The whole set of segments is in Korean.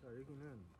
자, 여기는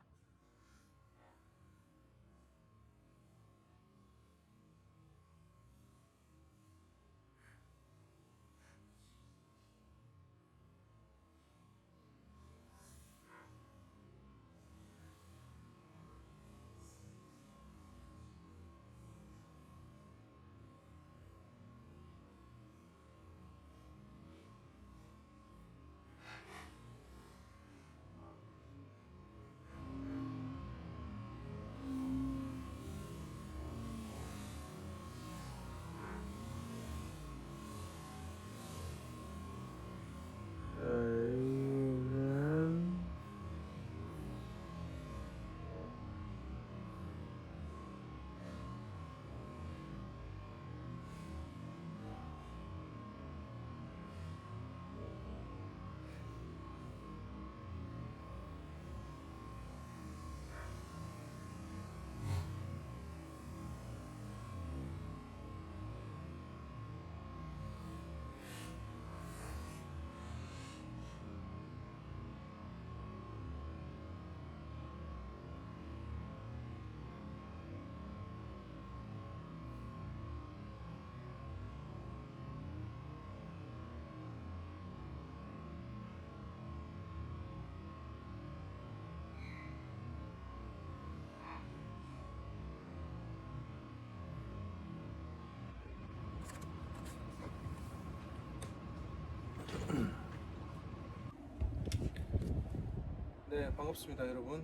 네, 반갑습니다 여러분.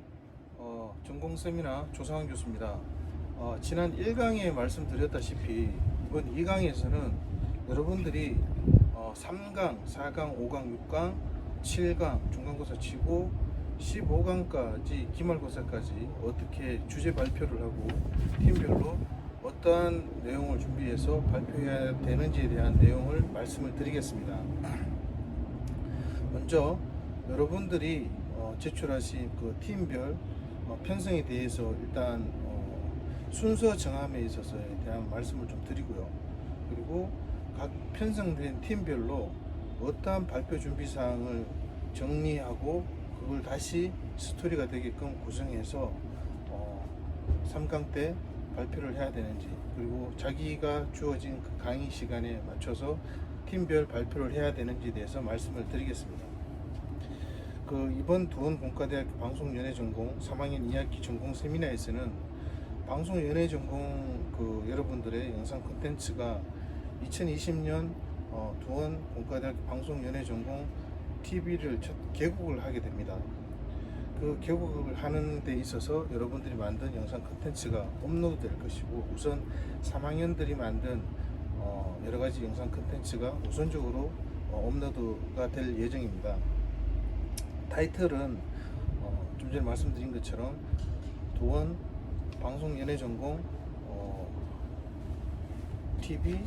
전공 세미나 조상환 교수입니다. 지난 1강에 말씀드렸다시피 이번 2강에서는 여러분들이 3강, 4강, 5강, 6강, 7강 중간고사 치고 15강까지 기말고사까지 어떻게 주제 발표를 하고 팀별로 어떠한 내용을 준비해서 발표해야 되는지에 대한 내용을 말씀을 드리겠습니다. 먼저 여러분들이 제출하신 그 팀별 편성에 대해서 일단 순서 정함에 있어서에 대한 말씀을 좀 드리고요. 그리고 각 편성된 팀별로 어떠한 발표 준비 사항을 정리하고 그걸 다시 스토리가 되게끔 구성해서 3강 때 발표를 해야 되는지, 그리고 자기가 주어진 그 강의 시간에 맞춰서 팀별 발표를 해야 되는지에 대해서 말씀을 드리겠습니다. 이번 두원공과대학교 방송연예전공 3학년 2학기 전공 세미나에서는 방송연예전공 여러분들의 영상 콘텐츠가 2020년 두원공과대학교 방송연예전공 TV를 첫 개국을 하게 됩니다. 그 개국을 하는 데 있어서 여러분들이 만든 영상 콘텐츠가 업로드 될 것이고, 우선 3학년들이 만든 여러가지 영상 콘텐츠가 우선적으로 업로드가 될 예정입니다. 타이틀은 좀 전에 말씀드린 것처럼 도원 방송연예전공 TV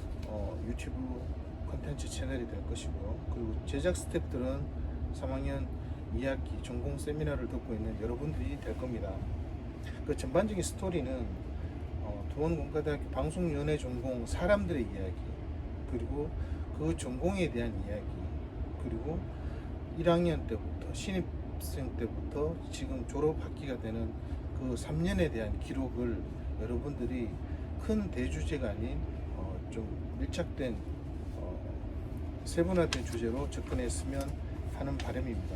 유튜브 콘텐츠 채널이 될 것이고요. 그리고 제작 스태프들은 3학년 2학기 전공 세미나를 듣고 있는 여러분들이 될 겁니다. 그 전반적인 스토리는 도원공과대학교 방송연예전공 사람들의 이야기, 그리고 그 전공에 대한 이야기, 그리고 1학년 때부터 신입생 때부터 지금 졸업학기가 되는 그 3년에 대한 기록을 여러분들이 큰 대주제가 아닌 좀 밀착된 세분화된 주제로 접근했으면 하는 바람입니다.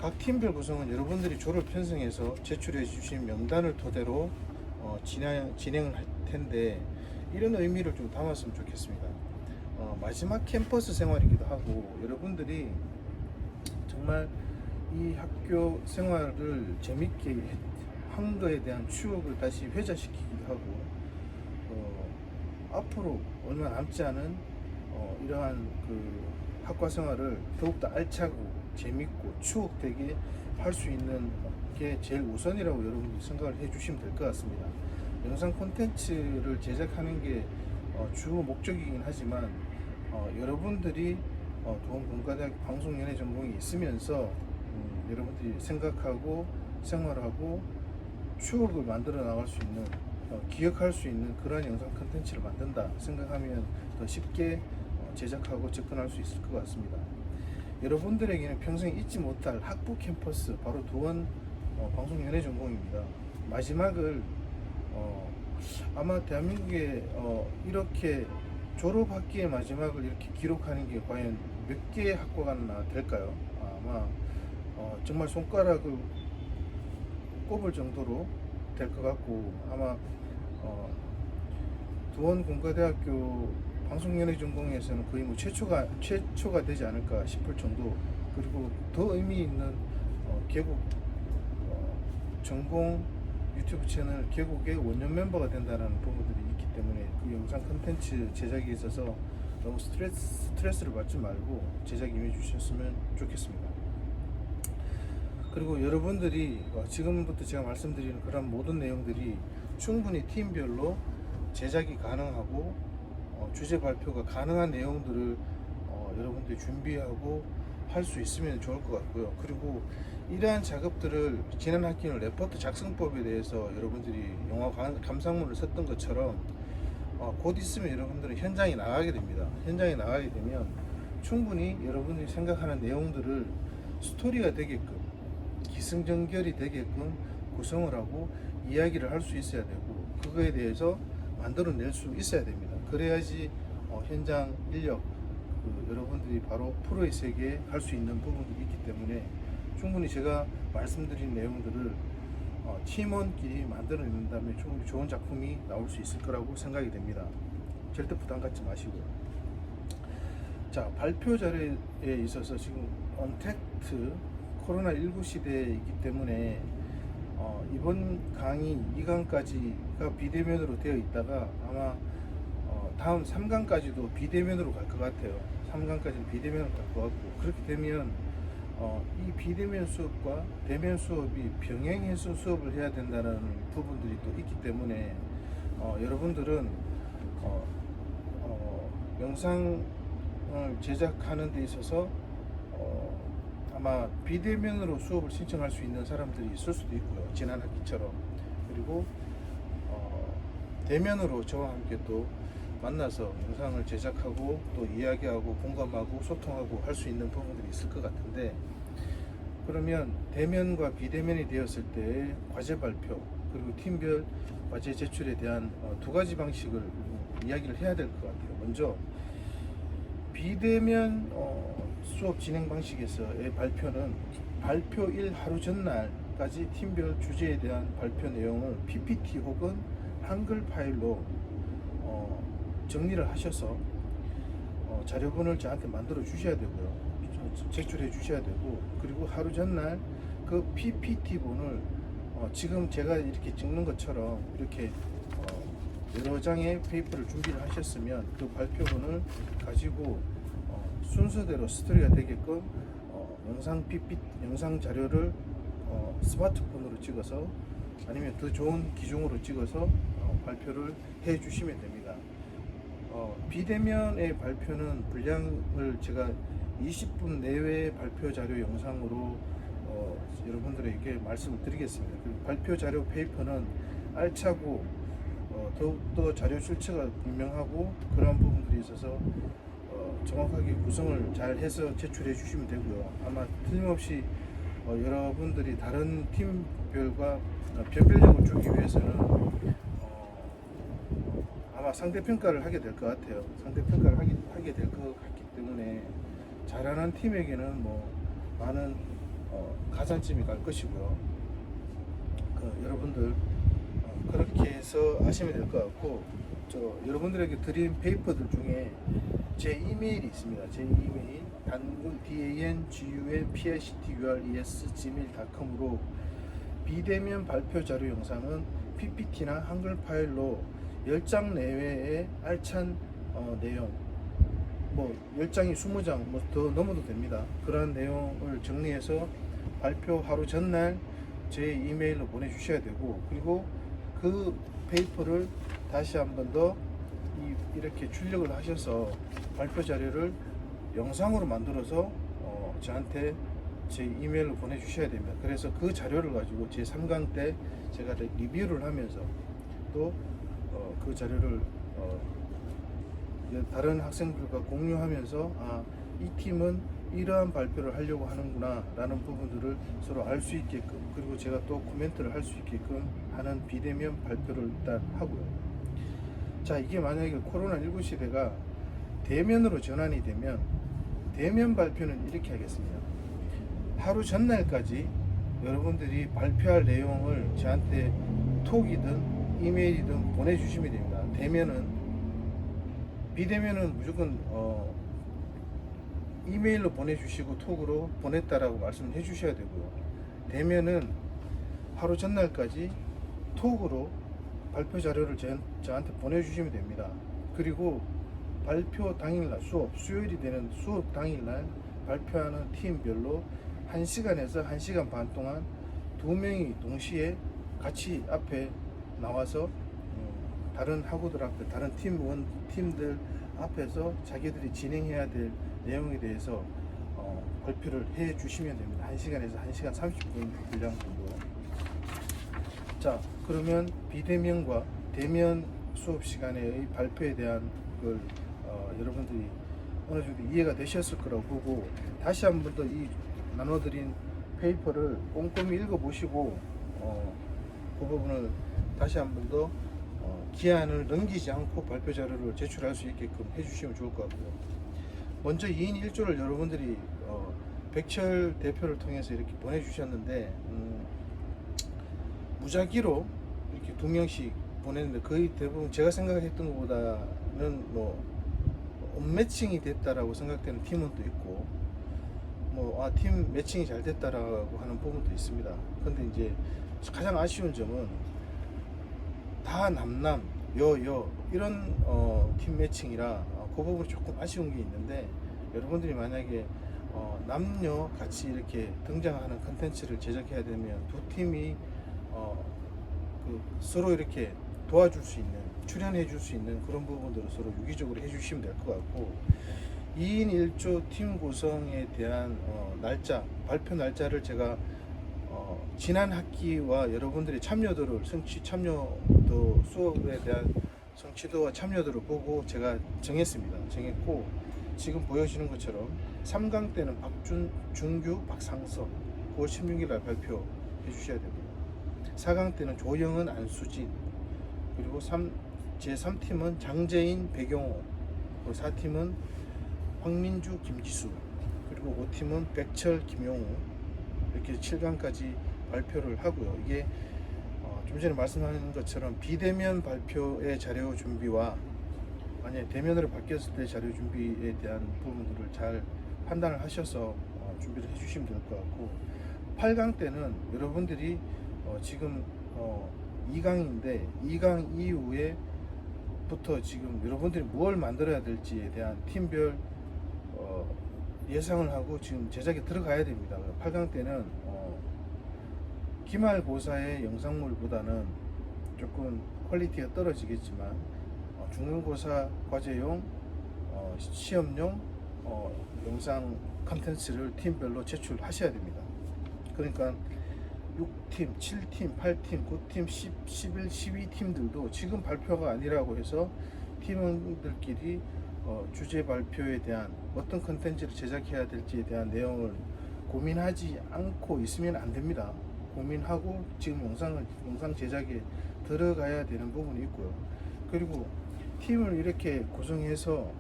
각 팀별 구성은 여러분들이 조를 편성해서 제출해 주신 명단을 토대로 진행을 할 텐데, 이런 의미를 좀 담았으면 좋겠습니다. 마지막 캠퍼스 생활이기도 하고, 여러분들이 정말 이 학교 생활을 재밌게 한 거에 대한 추억을 다시 회자시키기도 하고, 앞으로 얼마 남지 않은 이러한 학과 생활을 더욱더 알차고 재밌고 추억되게 할 수 있는 게 제일 우선이라고 여러분들이 생각을 해주시면 될 것 같습니다. 영상 콘텐츠를 제작하는 게 주 목적이긴 하지만 여러분들이 도원공과대학교 방송연예전공이 있으면서 여러분들이 생각하고 생활하고 추억을 만들어 나갈 수 있는, 기억할 수 있는 그런 영상 콘텐츠를 만든다 생각하면 더 쉽게 제작하고 접근할 수 있을 것 같습니다. 여러분들에게는 평생 잊지 못할 학부 캠퍼스 바로 두원 방송연예전공입니다. 마지막을 아마 대한민국에 이렇게 졸업학기의 마지막을 이렇게 기록하는 게 과연 몇 개의 학과가 될까요? 아마 정말 손가락을 꼽을 정도로 될 것 같고, 아마 두원공과대학교 방송연예전공에서는 거의 뭐 최초가 되지 않을까 싶을 정도. 그리고 더 의미 있는 개국 전공 유튜브 채널 개국의 원년 멤버가 된다는 부분들이 있기 때문에 그 영상 컨텐츠 제작에 있어서 너무 스트레스를 받지 말고 제작 임해 주셨으면 좋겠습니다. 그리고 여러분들이 지금부터 제가 말씀드리는 그런 모든 내용들이 충분히 팀별로 제작이 가능하고 주제 발표가 가능한 내용들을 여러분들이 준비하고 할 수 있으면 좋을 것 같고요. 그리고 이러한 작업들을 지난 학기는 레포트 작성법에 대해서 여러분들이 영화 감상문을 썼던 것처럼 곧 있으면 여러분들은 현장에 나가게 됩니다. 현장에 나가게 되면 충분히 여러분들이 생각하는 내용들을 스토리가 되게끔 기승전결이 되게끔 구성을 하고 이야기를 할 수 있어야 되고, 그거에 대해서 만들어낼 수 있어야 됩니다. 그래야지 현장 인력 여러분들이 바로 프로의 세계에 갈 수 있는 부분들이 있기 때문에 충분히 제가 말씀드린 내용들을 팀원끼리 만들어낸다면 충분히 좋은 작품이 나올 수 있을 거라고 생각이 됩니다. 절대 부담 갖지 마시고요. 자, 발표 자료에 있어서 지금 언택트 코로나19 시대이기 때문에 이번 강의 2강까지가 비대면으로 되어 있다가 아마 다음 3강까지도 비대면으로 갈 것 같아요. 3강까지는 비대면으로 갈 것 같고, 그렇게 되면 이 비대면 수업과 대면 수업이 병행해서 수업을 해야 된다는 부분들이 또 있기 때문에 여러분들은 영상을 제작하는 데 있어서 아마 비대면으로 수업을 신청할 수 있는 사람들이 있을 수도 있고요. 지난 학기처럼. 그리고 대면으로 저와 함께 또 만나서 영상을 제작하고 또 이야기하고 공감하고 소통하고 할 수 있는 부분들이 있을 것 같은데, 그러면 대면과 비대면이 되었을 때 과제 발표 그리고 팀별 과제 제출에 대한 두 가지 방식을 이야기를 해야 될 것 같아요. 먼저 비대면 수업 진행 방식에서의 발표는 발표일 하루 전날까지 팀별 주제에 대한 발표 내용을 PPT 혹은 한글 파일로 정리를 하셔서 자료본을 저한테 만들어 주셔야 되고요. 제출해 주셔야 되고, 그리고 하루 전날 그 PPT본을 지금 제가 이렇게 찍는 것처럼 이렇게 여러 장의 페이퍼를 준비를 하셨으면 그 발표본을 가지고 순서대로 스토리가 되게끔 영상 자료를 스마트폰으로 찍어서 아니면 더 좋은 기종으로 찍어서 발표를 해 주시면 됩니다. 비대면의 발표는 분량을 제가 20분 내외의 발표 자료 영상으로 여러분들에게 말씀을 드리겠습니다. 그리고 발표 자료 페이퍼는 알차고 더욱더 자료 출처가 분명하고 그런 부분들이 있어서 정확하게 구성을 잘 해서 제출해 주시면 되고요. 아마 틀림없이 여러분들이 다른 팀별과 변별력을 주기 위해서는 아마 상대평가를 하게 될 것 같아요. 상대평가를 하게 될 것 같기 때문에 잘하는 팀에게는 많은 가산점이 갈 것이고요. 여러분들 그렇게 해서 하시면 될 것 같고, 여러분들에게 드린 페이퍼들 중에 제 이메일이 있습니다. 제 이메일 dangunpastures@gmail.com으로 비대면 발표 자료 영상은 PPT나 한글 파일로 10장 내외의 알찬 내용, 10장이 20장 더 넘어도 됩니다. 그런 내용을 정리해서 발표 하루 전날 제 이메일로 보내주셔야 되고, 그리고 그 페이퍼를 다시 한 번 더 이렇게 출력을 하셔서 발표 자료를 영상으로 만들어서 저한테 제 이메일로 보내주셔야 됩니다. 그래서 그 자료를 가지고 제 3강 때 제가 리뷰를 하면서 또 그 자료를 다른 학생들과 공유하면서 이 팀은 이러한 발표를 하려고 하는구나 라는 부분들을 서로 알 수 있게끔, 그리고 제가 또 코멘트를 할 수 있게끔 하는 비대면 발표를 일단 하고요. 자, 이게 만약에 코로나19 시대가 대면으로 전환이 되면 대면 발표는 이렇게 하겠습니다. 하루 전날까지 여러분들이 발표할 내용을 저한테 톡이든 이메일이든 보내주시면 됩니다. 대면은, 비대면은 무조건 이메일로 보내주시고 톡으로 보냈다라고 말씀을 해주셔야 되고요. 대면은 하루 전날까지 톡으로 발표 자료를 저한테 보내주시면 됩니다. 그리고 발표 당일날, 수요일이 되는 수업 당일날 발표하는 팀별로 1시간에서 1시간 반 동안 2명이 동시에 같이 앞에 나와서 다른 학우들 앞에, 다른 팀들 앞에서 자기들이 진행해야 될 내용에 대해서 발표를 해 주시면 됩니다. 1시간에서 1시간 30분 분량 정도. 자, 그러면 비대면과 대면 수업 시간의 발표에 대한 걸 여러분들이 어느 정도 이해가 되셨을 거라고 보고, 다시 한 번 더 이 나눠드린 페이퍼를 꼼꼼히 읽어보시고 그 부분을 다시 한 번 더 기한을 넘기지 않고 발표 자료를 제출할 수 있게끔 해주시면 좋을 것 같고요. 먼저 2인 1조를 여러분들이 백철 대표를 통해서 이렇게 보내주셨는데, 무작위로 이렇게 2명씩 보냈는데 거의 대부분 제가 생각했던 것보다는 뭐 언매칭이 됐다라고 생각되는 팀은 또 있고, 팀 매칭이 잘 됐다라고 하는 부분도 있습니다. 근데 이제 가장 아쉬운 점은 다 남남 여여 이런 팀 매칭이라 그 부분이 조금 아쉬운 게 있는데, 여러분들이 만약에 남녀 같이 이렇게 등장하는 컨텐츠를 제작해야 되면 두 팀이 서로 이렇게 도와줄 수 있는, 출연해 줄 수 있는 그런 부분들을 서로 유기적으로 해주시면 될 것 같고, 2인 1조 팀 구성에 대한 발표 날짜를 제가 지난 학기와 여러분들의 참여도 수업에 대한 성취도와 참여도를 보고 제가 정했고, 지금 보여지는 것처럼 3강 때는 준규, 박상석 9월 16일 날 발표해 주셔야 되고요. 4강 때는 조영은, 안수진, 그리고 제3팀은 장재인, 백용호, 그리고 4팀은 황민주, 김지수, 그리고 5팀은 백철, 김용우, 이렇게 7강까지 발표를 하고요. 이게 좀 전에 말씀하신 것처럼 비대면 발표의 자료 준비와 만약에 대면으로 바뀌었을 때 자료 준비에 대한 부분들을 잘 판단을 하셔서 준비를 해주시면 될 것 같고, 8강 때는 여러분들이 지금 2강인데 2강 이후에부터 지금 여러분들이 뭘 만들어야 될지에 대한 팀별 예상을 하고 지금 제작에 들어가야 됩니다. 8강 때는 기말고사의 영상물보다는 조금 퀄리티가 떨어지겠지만 중간고사 과제용, 시험용 영상 컨텐츠를 팀별로 제출하셔야 됩니다. 그러니까 6팀, 7팀, 8팀, 9팀, 10, 11, 12팀들도 지금 발표가 아니라고 해서 팀원들끼리 주제 발표에 대한 어떤 컨텐츠를 제작해야 될지에 대한 내용을 고민하지 않고 있으면 안 됩니다. 고민하고 지금 영상 제작에 들어가야 되는 부분이 있고요. 그리고 팀을 이렇게 구성해서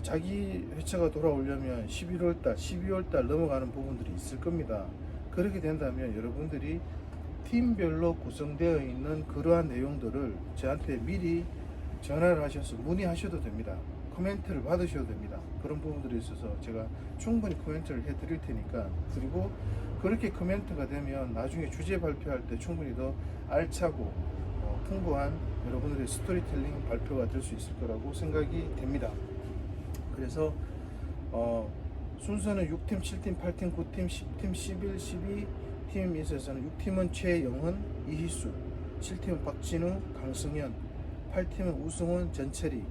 자기 회차가 돌아오려면 11월달, 12월달 넘어가는 부분들이 있을 겁니다. 그렇게 된다면 여러분들이 팀별로 구성되어 있는 그러한 내용들을 저한테 미리 전화를 하셔서 문의하셔도 됩니다. 코멘트를 받으셔도 됩니다. 그런 부분들에 있어서 제가 충분히 코멘트를 해드릴 테니까, 그리고 그렇게 코멘트가 되면 나중에 주제 발표할 때 충분히 더 알차고 풍부한 여러분들의 스토리텔링 발표가 될 수 있을 거라고 생각이 됩니다. 그래서 순서는 6팀, 7팀, 8팀, 9팀, 10팀, 11, 12팀 있어서는 6팀은 최영은, 이희수, 7팀은 박진우, 강승현, 8팀은 우승원, 전철이.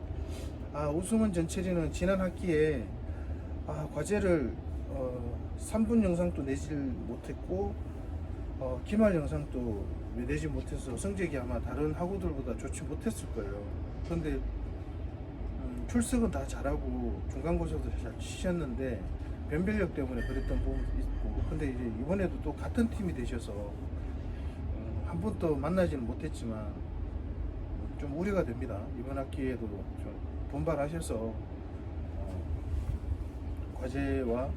우승원, 전철이는 지난 학기에 과제를 3분 영상도 내질 못했고 기말 영상도 내지 못해서 성적이 아마 다른 학우들보다 좋지 못했을 거예요. 그런데 출석은 다 잘하고 중간고사도 잘 치셨는데 변별력 때문에 그랬던 부분도 있고, 근데 이제 이번에도 또 같은 팀이 되셔서 한 번도 만나지는 못했지만 좀 우려가 됩니다. 이번 학기에도 좀 분발하셔서 과제와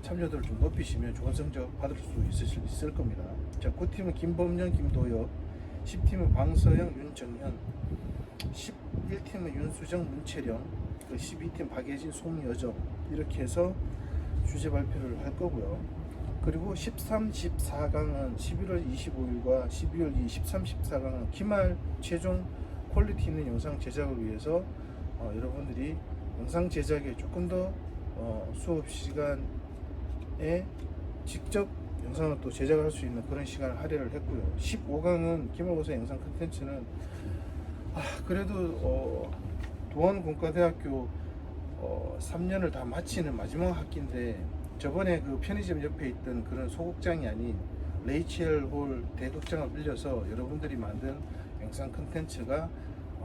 참여도를 좀 높이시면 좋은 성적 받을 수 있을 겁니다. 자, 9팀은 김범년, 김도엽, 10팀은 방서영, 윤정현, 11팀은 윤수정, 문채령, 12팀 박예진, 송여정, 이렇게 해서 주제 발표를 할 거고요. 그리고 13, 14강은 11월 25일과 12월 13, 14강은 기말 최종 퀄리티 있는 영상 제작을 위해서 여러분들이 영상 제작에 조금 더 수업 시간에 직접 영상을 또 제작을 할 수 있는 그런 시간을 할애를 했고요. 15강은 기말고사 영상 콘텐츠는 그래도 도원공과대학교 3년을 다 마치는 마지막 학기인데, 저번에 그 편의점 옆에 있던 그런 소극장이 아닌 레이첼 홀 대극장을 빌려서 여러분들이 만든 영상 콘텐츠가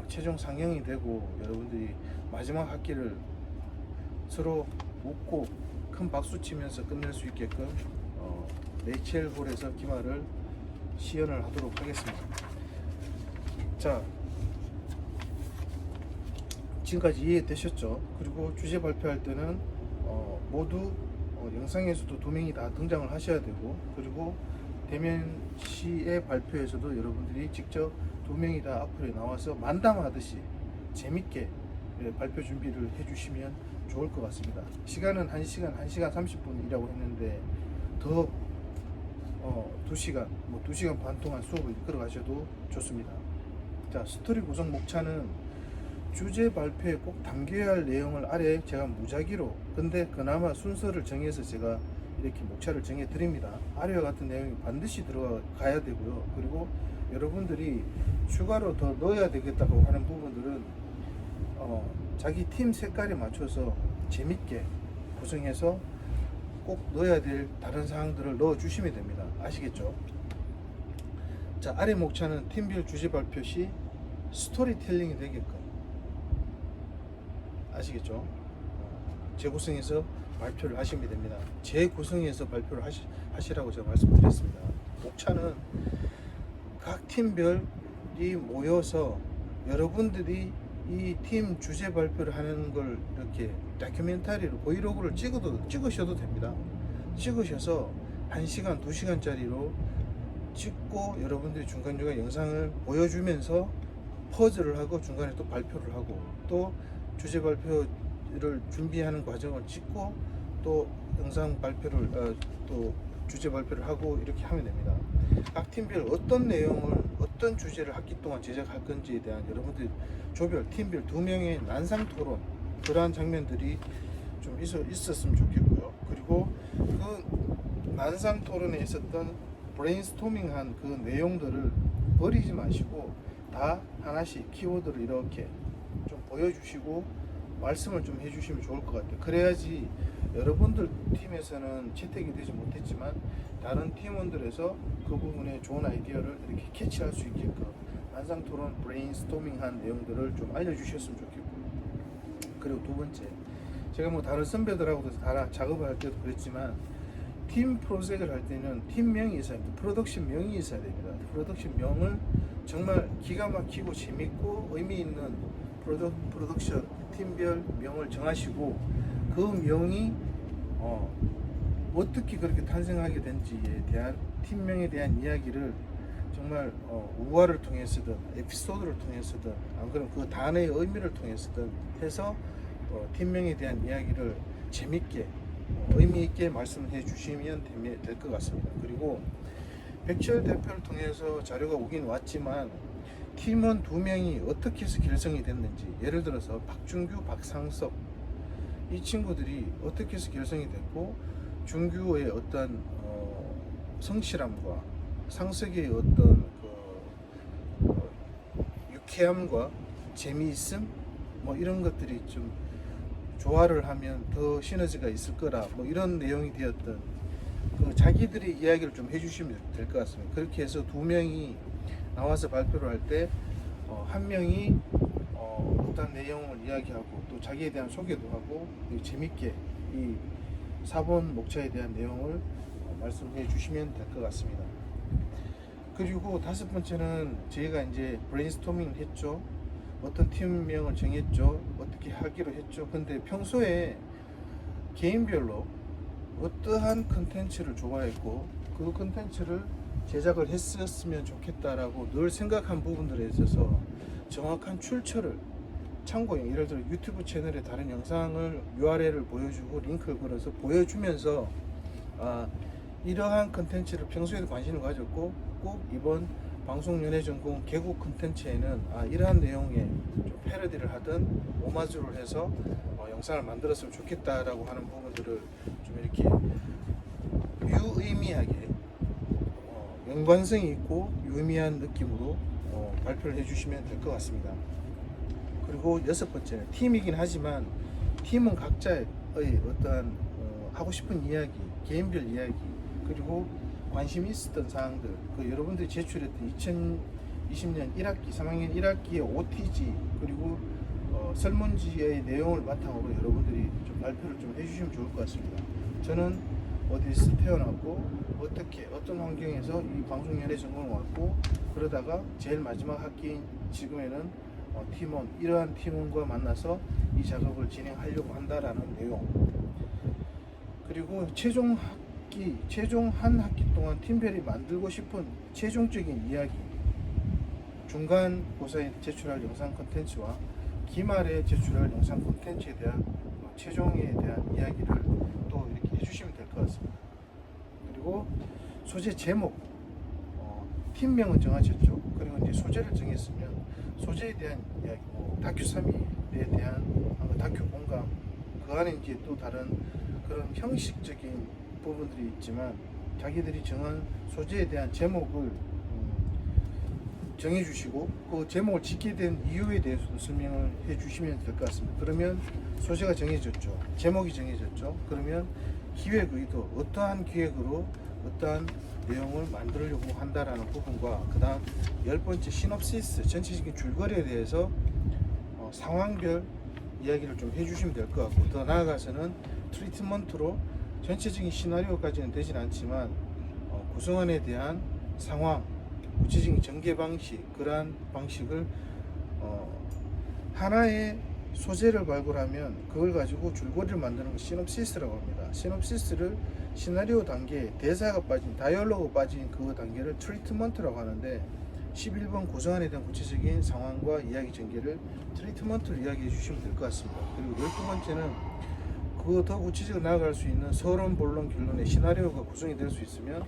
최종 상영이 되고, 여러분들이 마지막 학기를 서로 웃고 큰 박수 치면서 끝낼 수 있게끔 레이첼 홀에서 기말을 시연을 하도록 하겠습니다. 자, 지금까지 이해되셨죠? 그리고 주제 발표할 때는 모두 영상에서도 2명이 다 등장을 하셔야 되고, 그리고 대면시의 발표에서도 여러분들이 직접 2명이 다 앞으로 나와서 만담하듯이 재밌게 발표 준비를 해주시면 좋을 것 같습니다. 시간은 1시간 30분이라고 했는데 더 2시간, 2시간 반 동안 수업을 이끌어 가셔도 좋습니다. 자, 스토리 구성 목차는 주제 발표에 꼭 담겨야 할 내용을 아래 제가 무작위로, 근데 그나마 순서를 정해서 제가 이렇게 목차를 정해 드립니다. 아래와 같은 내용이 반드시 들어가야 되고요. 그리고 여러분들이 추가로 더 넣어야 되겠다고 하는 부분들은 자기 팀 색깔에 맞춰서 재밌게 구성해서 꼭 넣어야 될 다른 사항들을 넣어 주시면 됩니다. 아시겠죠? 자, 아래 목차는 팀별 주제 발표 시 스토리텔링이 되게끔, 아시겠죠? 재구성해서 발표를 하시면 됩니다. 재구성해서 발표를 하시라고 제가 말씀드렸습니다. 목차는 각 팀별이 모여서 여러분들이 이 팀 주제 발표를 하는 걸 이렇게 다큐멘터리로 브이로그를 찍으셔도 됩니다. 찍으셔서 1시간, 2시간짜리로 찍고 여러분들이 중간중간 영상을 보여주면서 퍼즐을 하고 중간에 또 발표를 하고, 또 주제 발표를 준비하는 과정을 찍고 또 영상 발표를 또 주제 발표를 하고, 이렇게 하면 됩니다. 각 팀별 어떤 내용을 어떤 주제를 학기 동안 제작할 건지에 대한 여러분들 조별 팀별 2명의 난상 토론, 그러한 장면들이 좀 있었으면 좋겠고요. 그리고 그 난상 토론에 있었던 브레인스토밍한 그 내용들을 버리지 마시고 다 하나씩 키워드를 이렇게 좀 보여주시고 말씀을 좀 해주시면 좋을 것 같아요. 그래야지 여러분들 팀에서는 채택이 되지 못했지만 다른 팀원들에서 그 부분에 좋은 아이디어를 이렇게 캐치할 수 있게끔 난상 토론 브레인스토밍한 내용들을 좀 알려주셨으면 좋겠고요. 그리고 두 번째, 제가 뭐 다른 선배들하고도 다 작업을 할 때도 그랬지만 팀 프로젝트를 할 때는 팀명이 있어야 됩니다. 프로덕션 명이 있어야 됩니다. 프로덕션 명을 정말 기가 막히고 재밌고 의미 있는 프로덕션 팀별 명을 정하시고, 그 명이 어떻게 그렇게 탄생하게 된지에 대한 팀명에 대한 이야기를 정말 우화를 통해서든 에피소드를 통해서든 안 그러면 그 단어의 의미를 통해서든 해서 팀명에 대한 이야기를 재밌게 의미 있게 말씀해 주시면 될 것 같습니다. 그리고 백철 대표를 통해서 자료가 오긴 왔지만 팀원 2명이 어떻게 해서 결성이 됐는지, 예를 들어서 박준규, 박상석, 이 친구들이 어떻게 해서 결성이 됐고, 준규의 어떤 성실함과 상석의 어떤 유쾌함과 재미있음, 뭐 이런 것들이 좀 조화를 하면 더 시너지가 있을 거라, 뭐 이런 내용이 되었던 자기들의 이야기를 좀 해주시면 될 것 같습니다. 그렇게 해서 2명이 나와서 발표를 할 때 한 명이 어떤 내용을 이야기하고 또 자기에 대한 소개도 하고 재밌게 이 4번 목차에 대한 내용을 말씀해 주시면 될 것 같습니다. 그리고 5번째는 저희가 이제 브레인스토밍 했죠. 어떤 팀명을 정했죠. 어떻게 하기로 했죠. 근데 평소에 개인별로 어떠한 컨텐츠를 좋아했고 그 컨텐츠를 제작을 했었으면 좋겠다라고 늘 생각한 부분들에 있어서 정확한 출처를 참고용, 예를 들어 유튜브 채널의 다른 영상을 URL을 보여주고 링크를 걸어서 보여주면서 이러한 컨텐츠를 평소에도 관심을 가졌고 꼭 이번 방송연예전공 개국 컨텐츠에는 이러한 내용에 좀 패러디를 하든 오마주를 해서 영상을 만들었으면 좋겠다라고 하는 부분들을 좀 이렇게 유의미하게 연관성이 있고 유의미한 느낌으로 발표를 해주시면 될 것 같습니다. 그리고 6번째는 팀이긴 하지만 팀은 각자의 어떠한 하고 싶은 이야기, 개인별 이야기, 그리고 관심이 있었던 사항들, 여러분들이 제출했던 2020년 1학기, 3학년 1학기의 OTG, 그리고 설문지의 내용을 바탕으로 여러분들이 좀 발표를 좀 해주시면 좋을 것 같습니다. 저는 어디서 태어났고 어떤 환경에서 이 방송연예 전공을 왔고 그러다가 제일 마지막 학기인 지금에는 팀원, 이러한 팀원과 만나서 이 작업을 진행하려고 한다라는 내용, 그리고 최종 한 학기 동안 팀별이 만들고 싶은 최종적인 이야기, 중간 고사에 제출할 영상 콘텐츠와 기말에 제출할 영상 콘텐츠에 대한 최종에 대한 이야기를 또 이렇게 해주시면 될 것 같습니다. 그리고 소재 제목, 팀명은 정하셨죠. 그리고 이제 소재를 정했으면 소재에 대한 이야기, 다큐 3위에 대한 다큐 공감, 그 안에 이제 또 다른 그런 형식적인 부분들이 있지만 자기들이 정한 소재에 대한 제목을 정해주시고 그 제목을 짓게 된 이유에 대해서도 설명을 해주시면 될 것 같습니다. 그러면 소재가 정해졌죠. 제목이 정해졌죠. 그러면 기획 의도, 어떠한 기획으로 어떠한 내용을 만들려고 한다라는 부분과 그 다음 10번째 시놉시스, 전체적인 줄거리에 대해서 상황별 이야기를 좀 해주시면 될 것 같고, 더 나아가서는 트리트먼트로 전체적인 시나리오까지는 되진 않지만 구성원에 대한 상황, 구체적인 전개 방식, 그러한 방식을 하나의 소재를 발굴하면 그걸 가지고 줄거리를 만드는 걸 시놉시스라고 합니다. 시놉시스를 시나리오 단계, 대사가 빠진, 다이얼로그 빠진 그 단계를 트리트먼트라고 하는데 11번 구성안에 대한 구체적인 상황과 이야기 전개를 트리트먼트로 이야기해 주시면 될 것 같습니다. 그리고 12번째는 그 더 구체적으로 나아갈 수 있는 서론, 본론, 결론의 시나리오가 구성이 될 수 있으면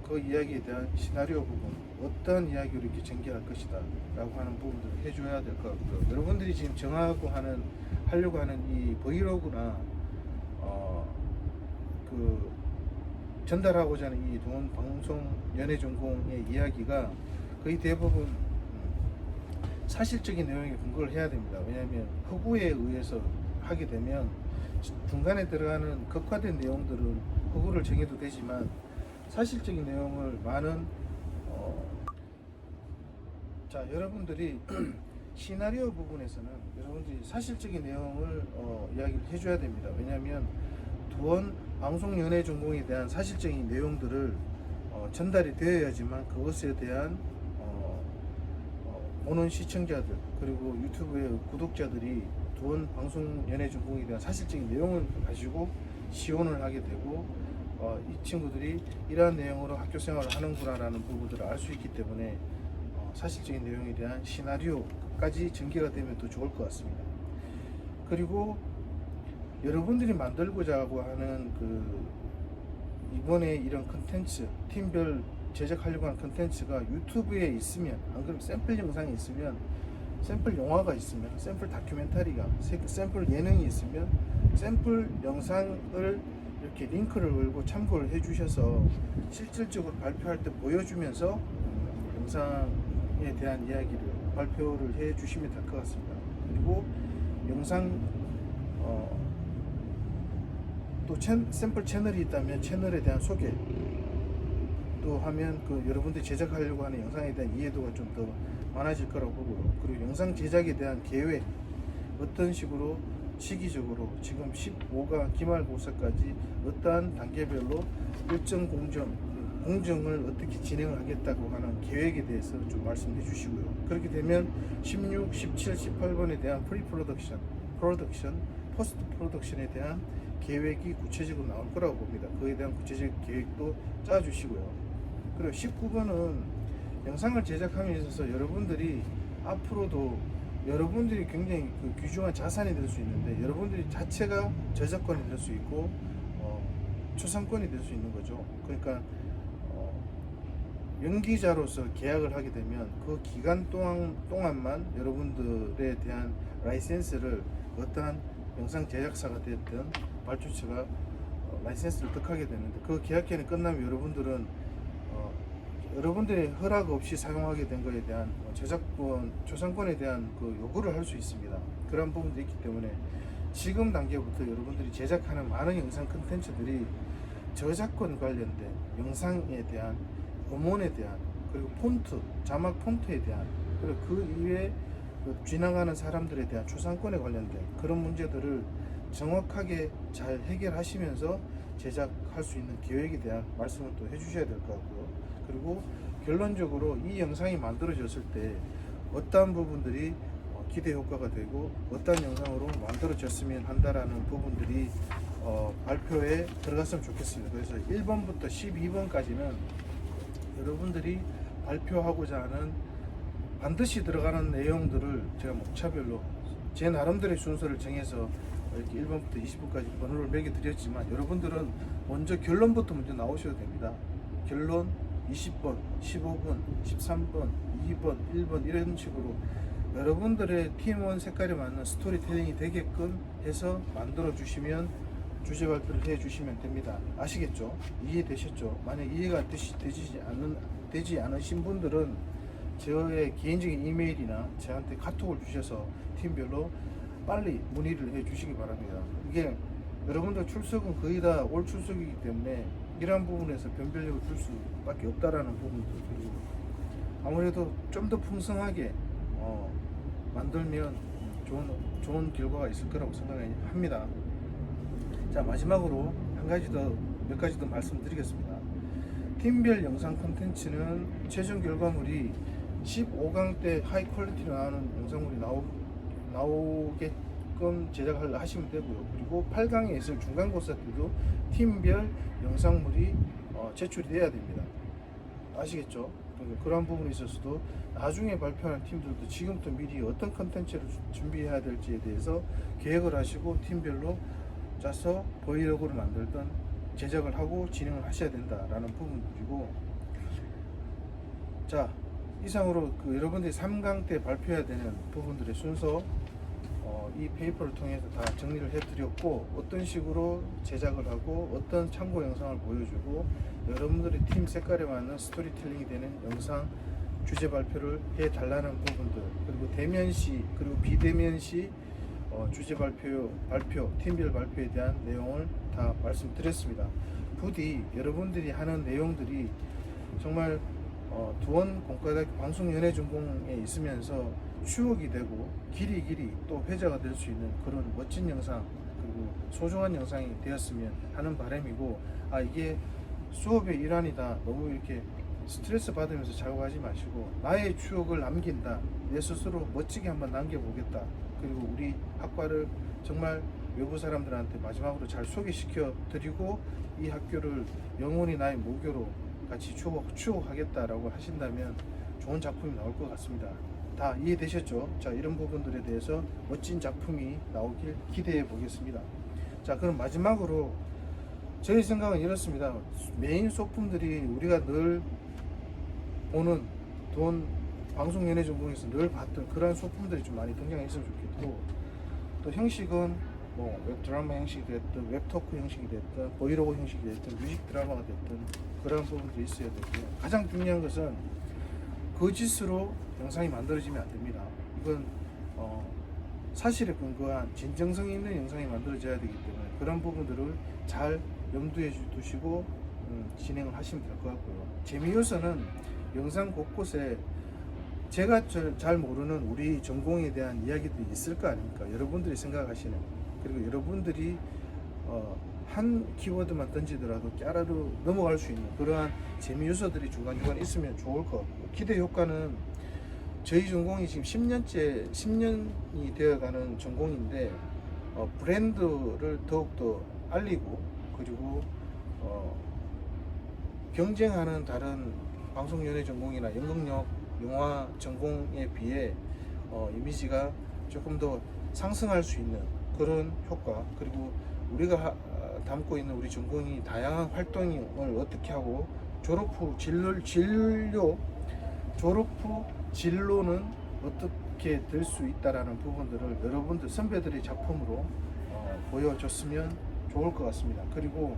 그 이야기에 대한 시나리오 부분, 어떤 이야기로 이렇게 전개할 것이다 라고 하는 부분들을 해줘야 될 것 같고요. 여러분들이 지금 하려고 하는 이 브이로그나 전달하고자 하는 이 동원 방송 연예 전공의 이야기가 거의 대부분 사실적인 내용에 근거를 해야 됩니다. 왜냐하면 허구에 의해서 하게 되면 중간에 들어가는 극화된 내용들은 허구를 정해도 되지만 사실적인 내용을 많은 여러분들이 시나리오 부분에서는 여러분들이 사실적인 내용을 이야기를 해줘야 됩니다. 왜냐하면 두원 방송연예 전공에 대한 사실적인 내용들을 전달이 되어야지만 그것에 대한 보는 시청자들, 그리고 유튜브의 구독자들이 두원 방송연예 전공에 대한 사실적인 내용을 가지고 지원을 하게 되고 이 친구들이 이러한 내용으로 학교 생활을 하는구나 라는 부분들을 알 수 있기 때문에 사실적인 내용에 대한 시나리오까지 전개가 되면 더 좋을 것 같습니다. 그리고 여러분들이 만들고자 하는 이번에 이런 컨텐츠, 팀별 제작하려고 하는 컨텐츠가 유튜브에 있으면, 안 그러면 샘플 영상이 있으면, 샘플 영화가 있으면, 샘플 다큐멘터리가, 샘플 예능이 있으면 샘플 영상을 이렇게 링크를 걸고 참고를 해주셔서 실질적으로 발표할 때 보여주면서 영상에 대한 이야기를 발표를 해주시면 될 것 같습니다. 그리고 영상 또 샘플 채널이 있다면 채널에 대한 소개 또 하면 여러분들이 제작하려고 하는 영상에 대한 이해도가 좀 더 많아질 거라고 보고요. 그리고 영상 제작에 대한 계획, 어떤 식으로 시기적으로 지금 15강 기말고사까지 어떠한 단계별로 일정 공정을 어떻게 진행을 하겠다고 하는 계획에 대해서 좀 말씀해 주시고요. 그렇게 되면 16, 17, 18번에 대한 프리 프로덕션, 포스트 프로덕션에 대한 계획이 구체적으로 나올 거라고 봅니다. 그에 대한 구체적 계획도 짜 주시고요. 그리고 19번은 영상을 제작함에 있어서 여러분들이 앞으로도 여러분들이 굉장히 그 귀중한 자산이 될 수 있는데 여러분들이 자체가 저작권이 될 수 있고 초상권이 될 수 있는 거죠. 그러니까 연기자로서 계약을 하게 되면 그 기간 동안만 여러분들에 대한 라이센스를 어떠한 영상 제작사가 됐든 발주처가 라이센스를 득하게 되는데 그 계약기간이 끝나면 여러분들은 여러분들의 허락 없이 사용하게 된 것에 대한 저작권, 초상권에 대한 그 요구를 할 수 있습니다. 그런 부분도 있기 때문에 지금 단계부터 여러분들이 제작하는 많은 영상 콘텐츠들이 저작권 관련된 영상에 대한 음원에 대한 그리고 폰트, 자막 폰트에 대한 그리고 그 이외에 지나가는 사람들에 대한 초상권에 관련된 그런 문제들을 정확하게 잘 해결하시면서 제작할 수 있는 계획에 대한 말씀을 또 해주셔야 될 것 같고요. 그리고 결론적으로 이 영상이 만들어졌을 때 어떠한 부분들이 기대 효과가 되고 어떠한 영상으로 만들어졌으면 한다라는 부분들이 발표에 들어갔으면 좋겠습니다. 그래서 1번부터 12번까지는 여러분들이 발표하고자 하는 반드시 들어가는 내용들을 제가 목차별로 제 나름대로의 순서를 정해서 이렇게 1번부터 20번까지 번호를 매겨 드렸지만 여러분들은 먼저 결론부터 먼저 나오셔도 됩니다. 결론 20번, 15번, 13번, 2번, 1번 이런 식으로 여러분들의 팀원 색깔에 맞는 스토리텔링이 되게끔 해서 만들어 주시면 주제 발표를 해 주시면 됩니다. 아시겠죠? 이해되셨죠? 만약 이해가 되지 않으신 분들은 저의 개인적인 이메일이나 저한테 카톡을 주셔서 팀별로 빨리 문의를 해 주시기 바랍니다. 이게 여러분들 출석은 거의 다 올 출석이기 때문에 이러한 부분에서 변별력을 줄 수밖에 없다라는 부분도 그리고 아무래도 좀 더 풍성하게 만들면 좋은 결과가 있을 거라고 생각합니다. 자, 마지막으로 몇 가지 더 말씀드리겠습니다. 팀별 영상 콘텐츠는 최종 결과물이 15강 때 하이 퀄리티로 나오는 영상물이 나오게끔 제작을 하시면 되고요. 그리고 8강에 있을 중간고사 때도 팀별 영상물이 제출이 돼야 됩니다. 아시겠죠? 그런 부분에 있어서도 나중에 발표하는 팀들도 지금부터 미리 어떤 컨텐츠를 준비해야 될지에 대해서 계획을 하시고 팀별로 짜서 브이로그를 만들든 제작을 하고 진행을 하셔야 된다라는 부분들이고, 자, 이상으로 여러분들이 3강 때 발표해야 되는 부분들의 순서 이 페이퍼를 통해서 다 정리를 해드렸고, 어떤 식으로 제작을 하고 어떤 참고 영상을 보여주고 여러분들의 팀 색깔에 맞는 스토리텔링이 되는 영상 주제 발표를 해달라는 부분들, 그리고 대면 시 그리고 비대면 시 주제 발표, 팀별 발표에 대한 내용을 다 말씀드렸습니다. 부디 여러분들이 하는 내용들이 정말 두원 공과대학교 방송연예전공에 있으면서 추억이 되고 길이 또 회자가 될 수 있는 그런 멋진 영상 그리고 소중한 영상이 되었으면 하는 바람이고, 이게 수업의 일환이다 너무 이렇게 스트레스 받으면서 작업하지 마시고 나의 추억을 남긴다, 내 스스로 멋지게 한번 남겨보겠다, 그리고 우리 학과를 정말 외부 사람들한테 마지막으로 잘 소개시켜 드리고 이 학교를 영원히 나의 모교로 같이 추억하겠다라고 하신다면 좋은 작품이 나올 것 같습니다. 다 이해되셨죠? 자, 이런 부분들에 대해서 멋진 작품이 나오길 기대해 보겠습니다. 자, 그럼 마지막으로 저희 생각은 이렇습니다. 메인 소품들이 우리가 늘 보는 방송연예전공에서 늘 봤던 그런 소품들이 좀 많이 등장했으면 좋겠고, 또 형식은 웹드라마 형식이 됐든 웹토크 형식이 됐든 브이로그 형식이 됐든 뮤직 드라마가 됐든 그런 부분들이 있어야 되고요. 가장 중요한 것은 거짓으로 영상이 만들어지면 안 됩니다. 이건 사실에 근거한 진정성 있는 영상이 만들어져야 되기 때문에 그런 부분들을 잘 염두에 두시고 진행을 하시면 될 것 같고요. 재미 요소는 영상 곳곳에 제가 잘 모르는 우리 전공에 대한 이야기들이 있을 거 아닙니까? 여러분들이 생각하시는 그리고 여러분들이 한 키워드만 던지더라도 깨알로 넘어갈 수 있는 그러한 재미 요소들이 중간중간 있으면 좋을 것 같고, 기대 효과는 저희 전공이 지금 10년이 되어가는 전공인데 브랜드를 더욱더 알리고, 그리고 경쟁하는 다른 방송연예 전공이나 연극역, 영화 전공에 비해 이미지가 조금 더 상승할 수 있는 그런 효과, 그리고 우리가 담고 있는 우리 전공이 다양한 활동을 어떻게 하고 졸업 후 진로는 어떻게 될 수 있다라는 부분들을 여러분들 선배들의 작품으로 보여줬으면 좋을 것 같습니다. 그리고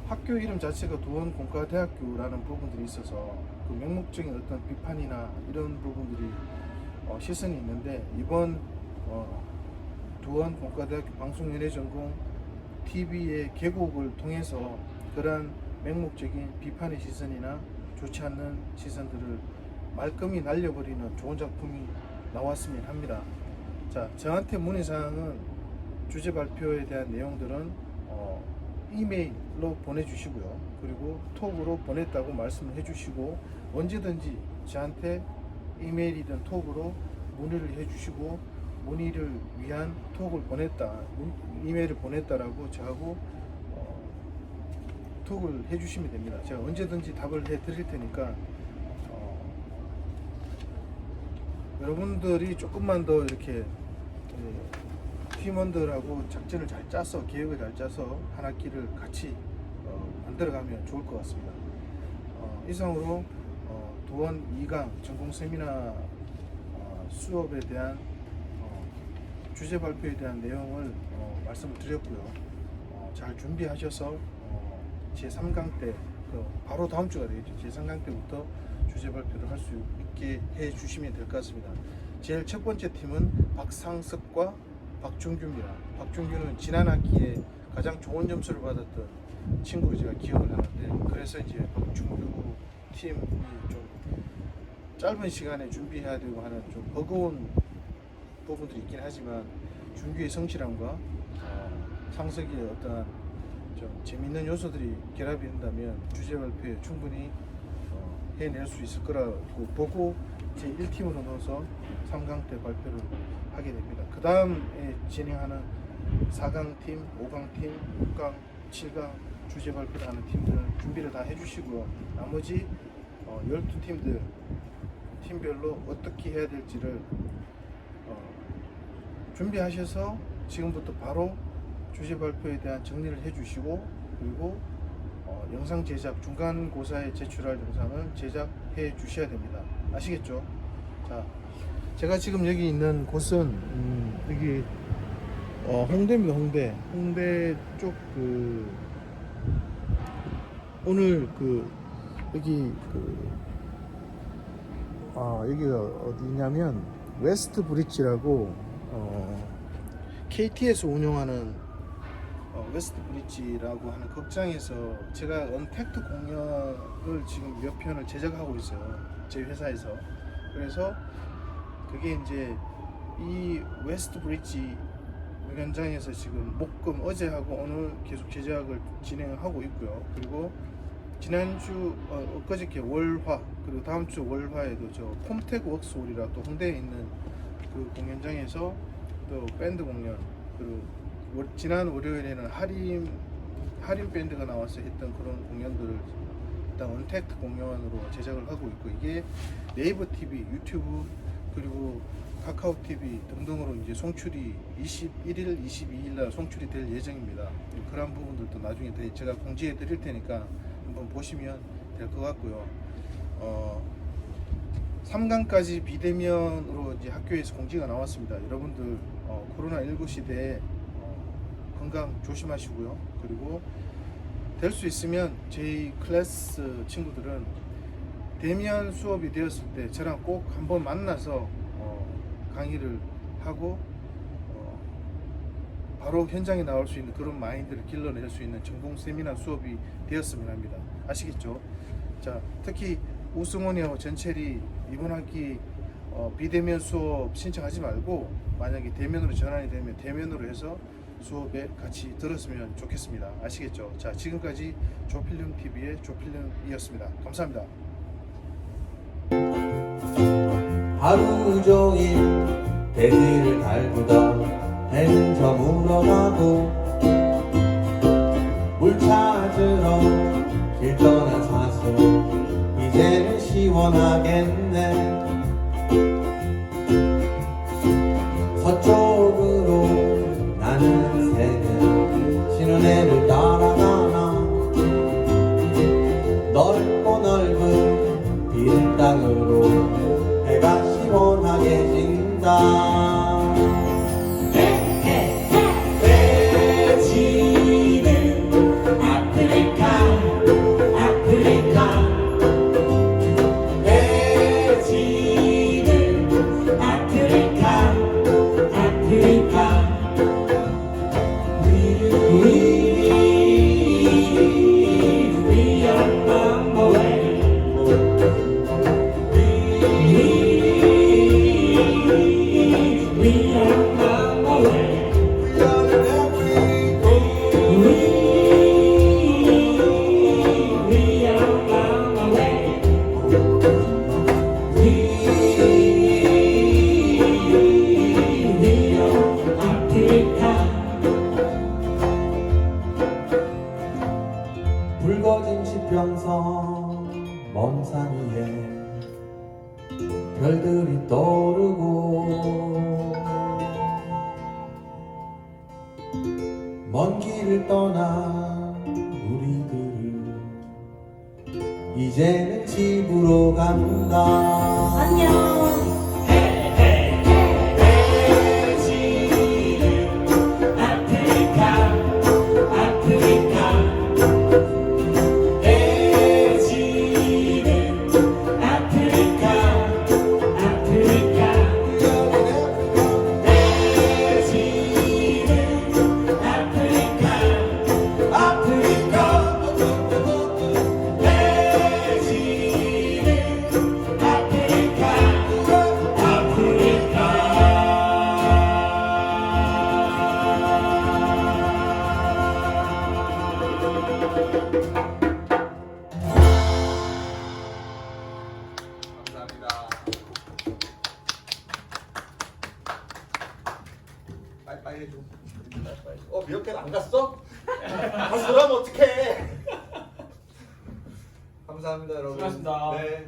학교 이름 자체가 도원공과대학교라는 부분들이 있어서 그 명목적인 어떤 비판이나 이런 부분들이 시선이 있는데, 이번 도원공과대학교 방송연예전공 TV의 개국을 통해서 그러한 맹목적인 비판의 시선이나 좋지 않는 시선들을 말끔히 날려버리는 좋은 작품이 나왔으면 합니다. 자, 저한테 문의사항은 주제 발표에 대한 내용들은 이메일로 보내주시고요. 그리고 톡으로 보냈다고 말씀을 해주시고, 언제든지 저한테 이메일이든 톡으로 문의를 해주시고, 문의를 위한 톡을 보냈다, 이메일을 보냈다라고 저하고 톡을 해주시면 됩니다. 제가 언제든지 답을 해드릴 테니까 여러분들이 조금만 더 이렇게 팀원들하고 작전을 잘 짜서, 계획을 잘 짜서 한 학기를 같이 만들어가면 좋을 것 같습니다. 이상으로 도원 2강 전공 세미나 수업에 대한 주제 발표에 대한 내용을 말씀을 드렸고요. 잘 준비하셔서 제3강 때, 바로 다음 주가 되겠죠. 제3강 때부터 주제 발표를 할 수 있게 해 주시면 될 것 같습니다. 제일 첫 번째 팀은 박상석과 박준규입니다. 박준규는 지난 학기에 가장 좋은 점수를 받았던 친구로 제가 기억을 하는데, 그래서 이제 박준규 팀이 좀 짧은 시간에 준비해야 되고 하는 좀 버거운 부분들이 있긴 하지만, 준규의 성실함과 상석의 어떤 좀 재밌는 요소들이 결합이 된다면 주제 발표에 충분히 해낼 수 있을 거라고 보고 제1팀으로 넣어서 3강 때 발표를 하게 됩니다. 그 다음에 진행하는 4강팀, 5강팀, 6강, 7강 주제 발표를 하는 팀들 준비를 다 해주시고요. 나머지 12팀들 팀별로 어떻게 해야 될지를 준비하셔서 지금부터 바로 주제 발표에 대한 정리를 해주시고, 그리고 영상 제작, 중간고사에 제출할 영상을 제작해 주셔야 됩니다. 아시겠죠? 자, 제가 지금 여기 있는 곳은 여기 홍대입니다. 홍대 쪽 오늘 여기 여기가 어디냐면 웨스트 브릿지라고 KT에서 운영하는 웨스트 브릿지라고 하는 극장에서 제가 언택트 공연을 지금 몇 편을 제작하고 있어요. 제 회사에서. 그래서 그게 이제 이 웨스트 브릿지 공연장에서 지금 목금 어제하고 오늘 계속 제작을 진행하고 있고요. 그리고 지난주 엊그저께 월화, 그리고 다음 주 월화에도 저 폼텍 웍스홀이라 또 홍대에 있는 그 공연장에서 또 밴드 공연, 그리고 지난 월요일에는 하림 밴드가 나와서 했던 그런 공연들을 일단 언택트 공연으로 제작을 하고 있고, 이게 네이버 TV, 유튜브, 그리고 카카오 TV 등등으로 이제 송출이 21일, 22일 날 송출이 될 예정입니다. 그런 부분들도 나중에 제가 공지해 드릴 테니까 한번 보시면 될 것 같고요. 3강까지 비대면으로 이제 학교에서 공지가 나왔습니다. 여러분들 코로나19 시대에 건강 조심하시고요. 그리고 될 수 있으면 저희 클래스 친구들은 대면 수업이 되었을 때 저랑 꼭 한번 만나서 강의를 하고 바로 현장에 나올 수 있는 그런 마인드를 길러낼 수 있는 전공 세미나 수업이 되었으면 합니다. 아시겠죠? 자, 특히 우승원이하고 전철이 이번 학기 비대면 수업 신청하지 말고 만약에 대면으로 전환이 되면 대면으로 해서 수업에 같이 들었으면 좋겠습니다. 아시겠죠? 자, 지금까지 조필름 TV의 조필름이었습니다. 감사합니다. 하루 종일 대지를 달구던 해는 저물어 가고 물 찾으러 길 떠난 사슴 이제는 시원하겠네. 서쪽으로 나는 새는 쉬는 해를 따라가나 넓고 넓은 빈 땅으로 해가 시원하게 진다. 돼지는 아프리카 아프리카 돼지는 아프리카 아프리카 We are number one. We are number one. We are number one. We are Africa. 붉어진 지평선 먼 산 위에 별들이 떠오르고 먼 길을 떠난 우리들은 이제는 집으로 간다. 안녕. 감사합니다. 빨리 해줘. 미역캣 안 갔어? 갔으면 어떡해. 감사합니다 여러분. 수고하셨습니다. 네.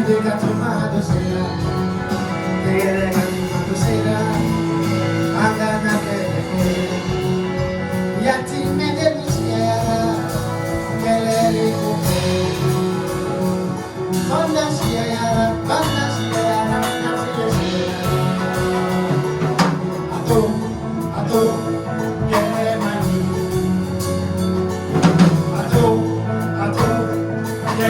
diga tomado será, te regalado será, angana que y a ti me denunciará, que le digo banda siara, no a tú, que mani, a tú, que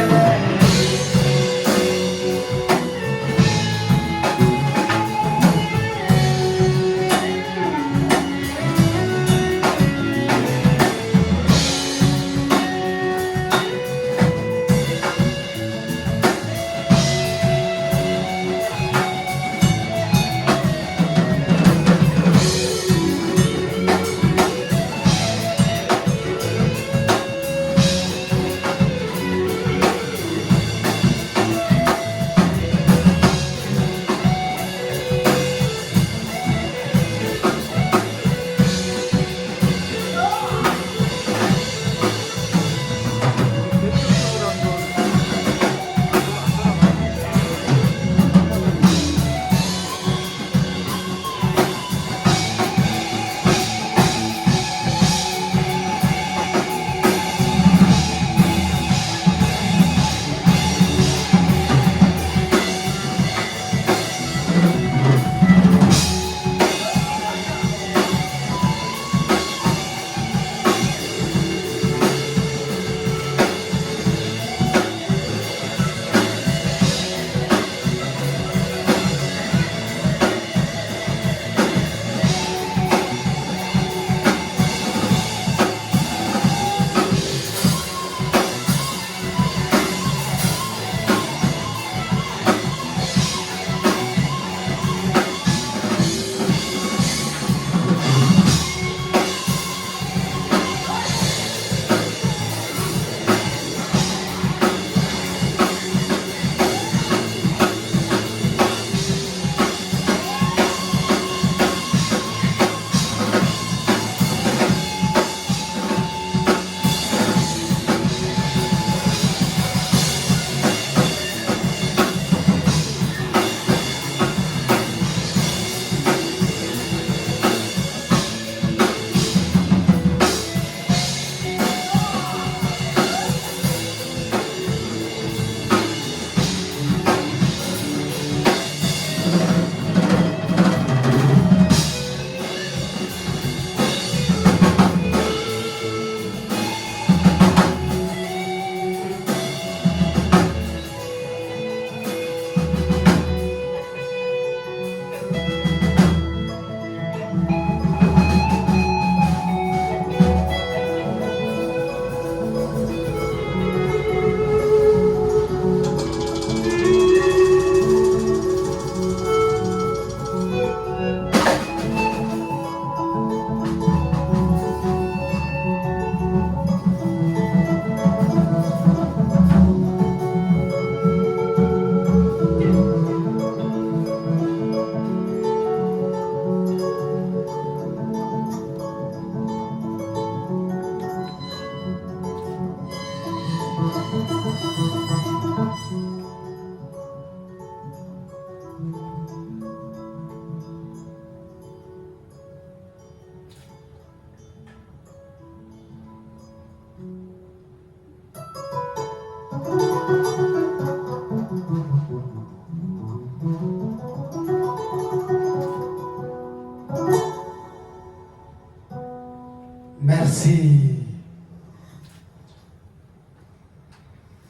Merci.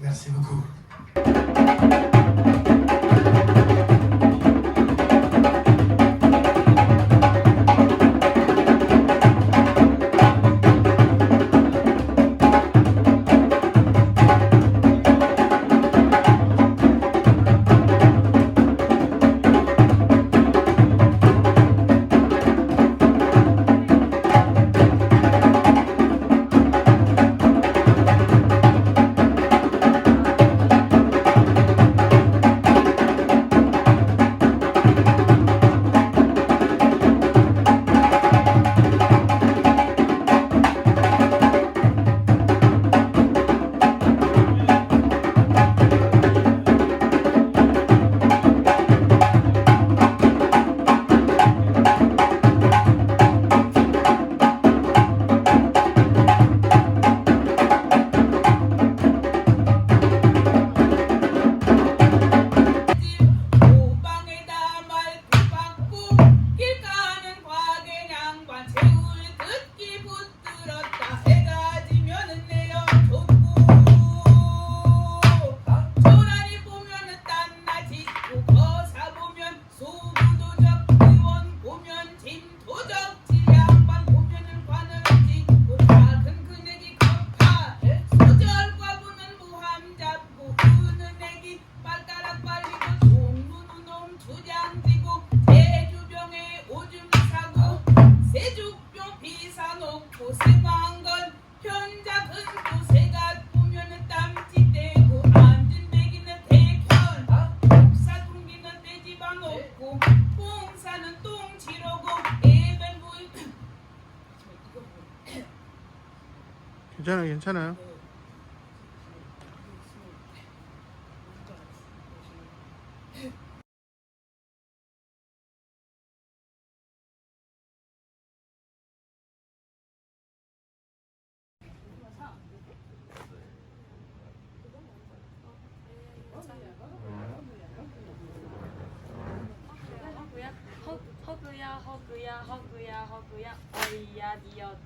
Merci beaucoup. 생각한 건 현작은 도세가 보면은 땀짓대고 앉은 배기는 대결 복사 둥기는 떼집안 없고 봉사는 똥 지르고 애변 부인 괜찮아요, 괜찮아요. 허그야 어이야 니어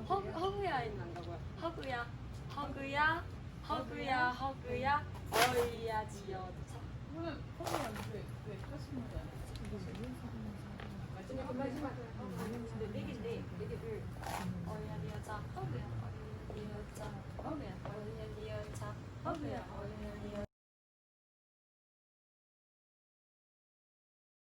허그야에 난다고요. 허그야 어이야 지어 마지막